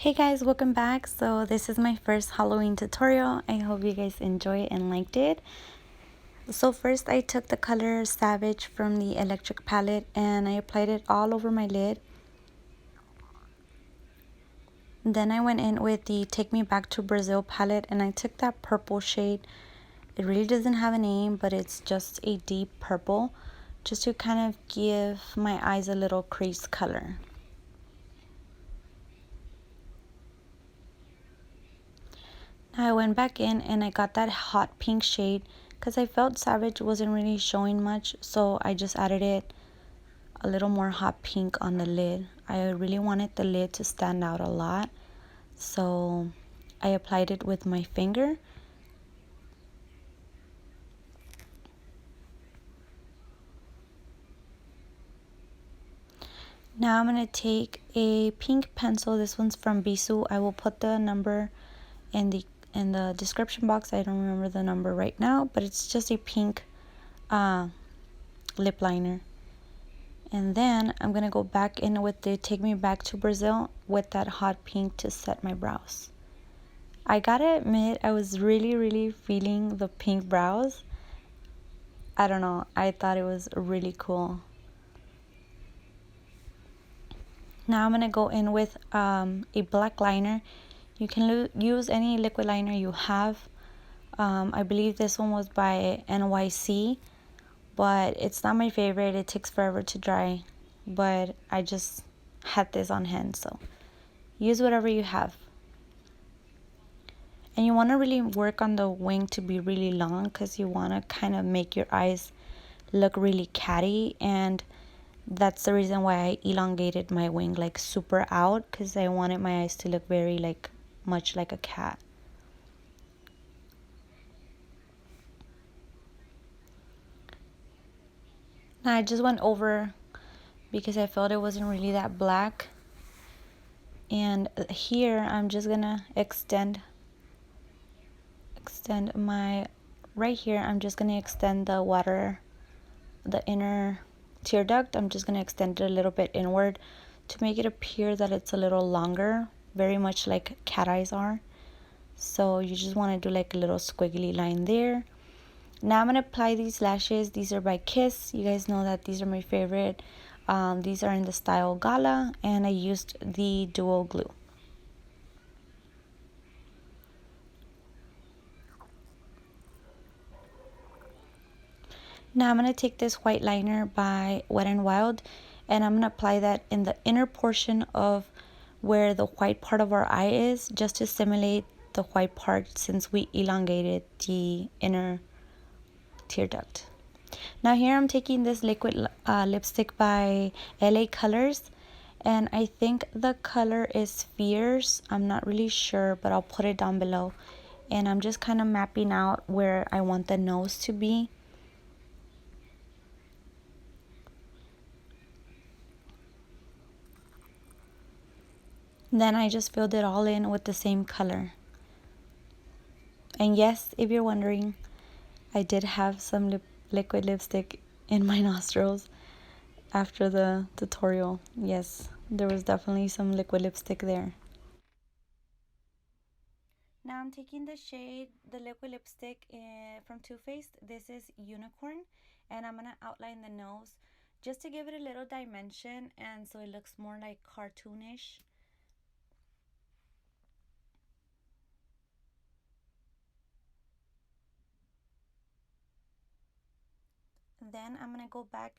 Hey guys, welcome back. So this is my first Halloween tutorial. I hope you guys enjoyed and liked it. So first I took the color Savage from the electric palette and I applied it all over my lid. Then I went in with the Take Me Back to Brazil palette and I took that purple shade. It really doesn't have a name, but it's just a deep purple, just to kind of give my eyes a little crease color. I went back in and I got that hot pink shade because I felt Savage wasn't really showing much, so I just added it a little more hot pink on the lid. I really wanted the lid to stand out a lot, so I applied it with my finger. Now I'm going to take a pink pencil. This one's from BISSU. I will put the number in the description box. I don't remember the number right now, but it's just a pink lip liner. And then I'm going to go back in with the Take Me Back to Brazil with that hot pink to set my brows. I gotta admit, I was really feeling the pink brows. I don't know, I thought it was really cool. Now I'm going to go in with a black liner. You can use any liquid liner you have. I believe this one was by NYC, but it's not my favorite. It takes forever to dry, but I just had this on hand, so use whatever you have. And you want to really work on the wing to be really long because you want to kind of make your eyes look really catty, and that's the reason why I elongated my wing like super out, because I wanted my eyes to look very much like a cat. Now I just went over because I felt it wasn't really that black, and here I'm just gonna extend my right here. I'm just gonna extend the inner tear duct. I'm just gonna extend it a little bit inward to make it appear that it's a little longer, very much like cat eyes are. So you just want to do like a little squiggly line there. Now I'm gonna apply these lashes. These are by Kiss. You guys know that these are my favorite. These are in the style Gala, and I used the dual glue. Now I'm going to take this white liner by Wet&WILD, and I'm going to apply that in the inner portion of where the white part of our eye is, just to simulate the white part since we elongated the inner tear duct. Now here I'm taking this liquid lipstick by LA Colors, and I think the color is Fierce. I'm not really sure, but I'll put it down below. And I'm just kind of mapping out where I want the nose to be. Then I just filled it all in with the same color. And yes, if you're wondering, I did have some liquid lipstick in my nostrils after the tutorial. Yes, there was definitely some liquid lipstick there. Now I'm taking the liquid lipstick from Too Faced. This is Unicorn, and I'm going to outline the nose just to give it a little dimension and so it looks more like cartoonish. Then I'm going to go back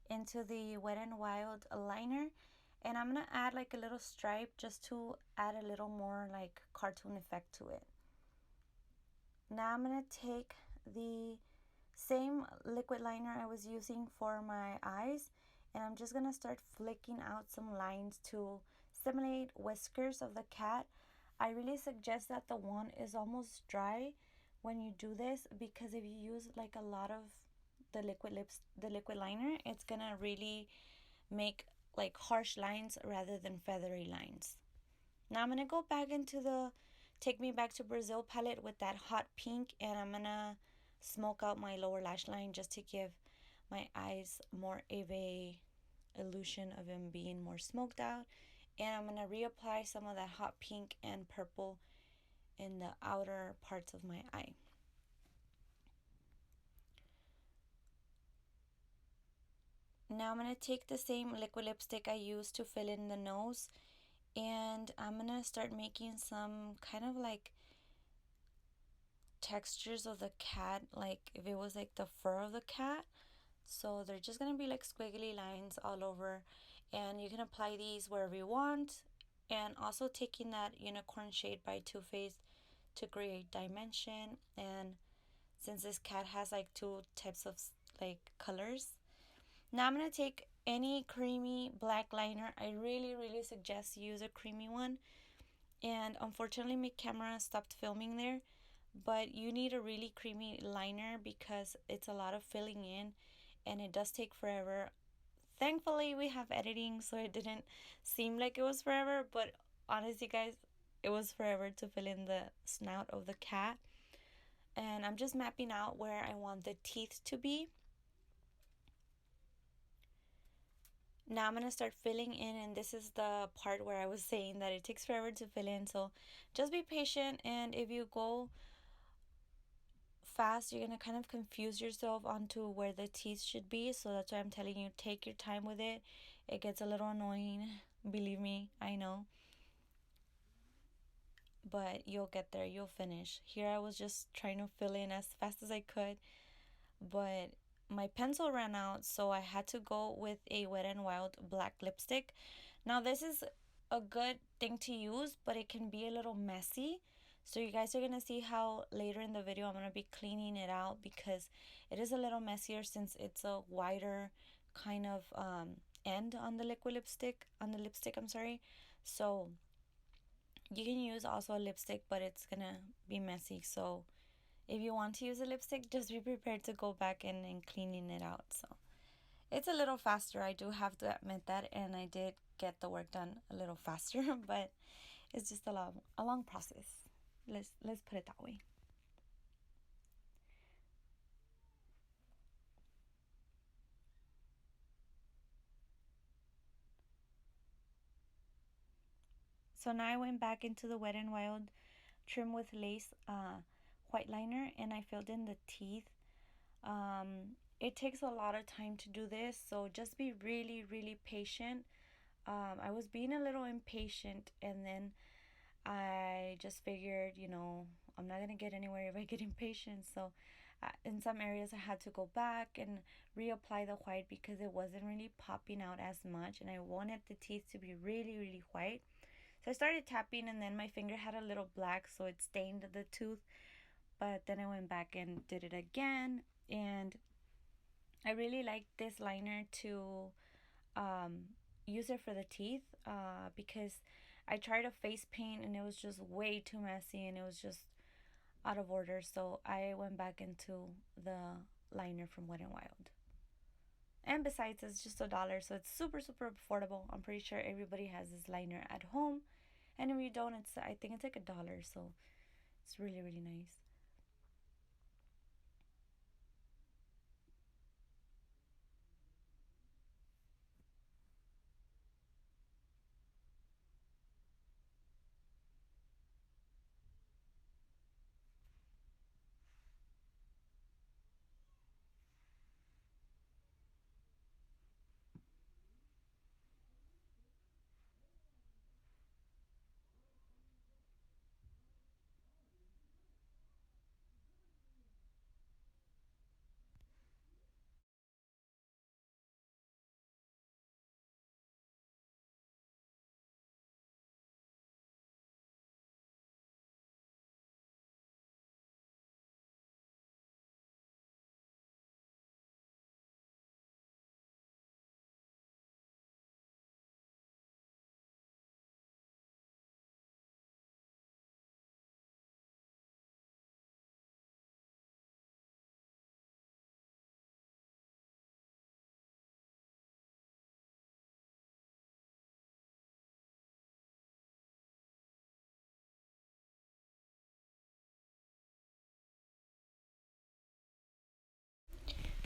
into the Wet&WILD liner, and I'm going to add like a little stripe just to add a little more like cartoon effect to it. Now I'm going to take the same liquid liner I was using for my eyes, and I'm just going to start flicking out some lines to simulate whiskers of the cat. I really suggest that the wand is almost dry when you do this, because if you use like a lot of the liquid liner, it's gonna really make like harsh lines rather than feathery lines. Now I'm gonna go back into the Take Me Back to Brazil palette with that hot pink, and I'm gonna smoke out my lower lash line just to give my eyes more of a illusion of them being more smoked out. And I'm going to reapply some of that hot pink and purple in the outer parts of my eye. Now I'm going to take the same liquid lipstick I used to fill in the nose, and I'm going to start making some kind of like textures of the cat, like if it was like the fur of the cat. So they're just going to be like squiggly lines all over, and you can apply these wherever you want. And also taking that unicorn shade by Too Faced to create dimension. And since this cat has like two types of like colors, now I'm going to take any creamy black liner. I really suggest you use a creamy one. And unfortunately my camera stopped filming there, but you need a really creamy liner because it's a lot of filling in and it does take forever. Thankfully we have editing, so it didn't seem like it was forever, but honestly guys, it was forever to fill in the snout of the cat. And I'm just mapping out where I want the teeth to be. Now I'm going to start filling in, and this is the part where I was saying that it takes forever to fill in, so just be patient. And if you go fast, you're going to kind of confuse yourself onto where the teeth should be, so that's why I'm telling you, take your time with it. It gets a little annoying, believe me, I know, but you'll get there, you'll finish. Here I was just trying to fill in as fast as I could, but my pencil ran out, so I had to go with a Wet n Wild black lipstick. Now this is a good thing to use, but it can be a little messy. So you guys are going to see how later in the video I'm going to be cleaning it out, because it is a little messier since it's a wider kind of end on the liquid lipstick, I'm sorry. So you can use also a lipstick, but it's going to be messy. So if you want to use a lipstick, just be prepared to go back in and cleaning it out. So it's a little faster, I do have to admit that, and I did get the work done a little faster, but it's just a long process. Let's put it that way. So now I went back into the Wet n Wild Trim with Lace white liner, and I filled in the teeth. It takes a lot of time to do this, so just be really patient. I was being a little impatient, and then I just figured, I'm not gonna get anywhere if I get impatient. So in some areas I had to go back and reapply the white because it wasn't really popping out as much, and I wanted the teeth to be really white. So I started tapping, and then my finger had a little black, so it stained the tooth. But then I went back and did it again, and I really like this liner to use it for the teeth because I tried a face paint and it was just way too messy and it was just out of order. So I went back into the liner from Wet n Wild. And besides, it's just $1, so it's super affordable. I'm pretty sure everybody has this liner at home, and if you don't, I think it's like $1, so it's really nice.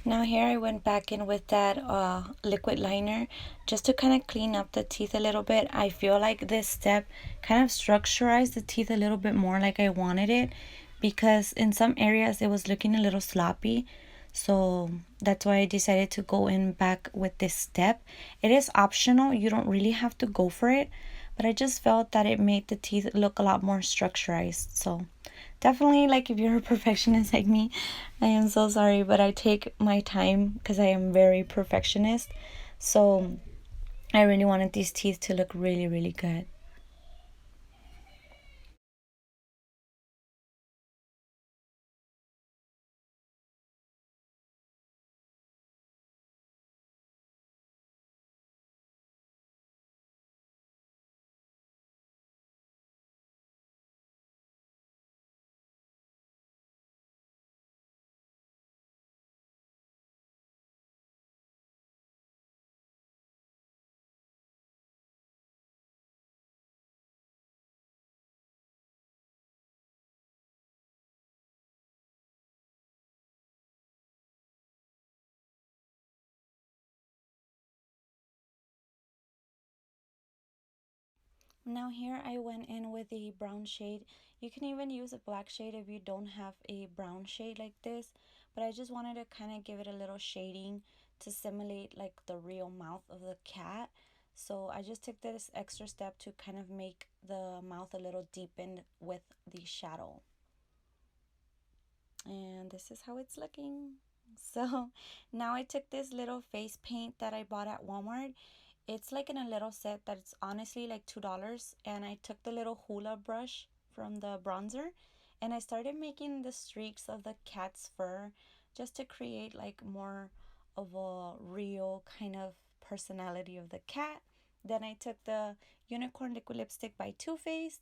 Now here I went back in with that liquid liner just to kind of clean up the teeth a little bit. I feel like this step kind of structurized the teeth a little bit more like I wanted it, because in some areas it was looking a little sloppy. So that's why I decided to go in back with this step. It is optional, you don't really have to go for it, but I just felt that it made the teeth look a lot more structurized. So definitely, like, if you're a perfectionist like me, I am so sorry, but I take my time because I am very perfectionist. So I really wanted these teeth to look really, really good. Now here I went in with a brown shade. You can even use a black shade if you don't have a brown shade like this, but I just wanted to kind of give it a little shading to simulate like the real mouth of the cat. So I just took this extra step to kind of make the mouth a little deepened with the shadow. And this is how it's looking. So now I took this little face paint that I bought at Walmart. It's like in a little set that's honestly like $2, and I took the little hula brush from the bronzer and I started making the streaks of the cat's fur just to create like more of a real kind of personality of the cat. Then I took the unicorn liquid lipstick by Too Faced,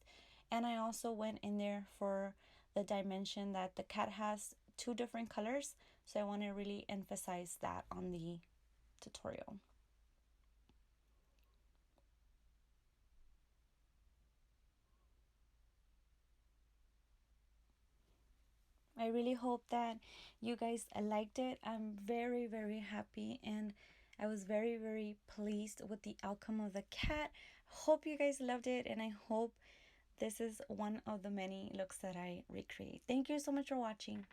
and I also went in there for the dimension that the cat has two different colors, so I want to really emphasize that on the tutorial. I really hope that you guys liked it. I'm very, very happy, and I was very, very pleased with the outcome of the cat. Hope you guys loved it, and I hope this is one of the many looks that I recreate. Thank you so much for watching.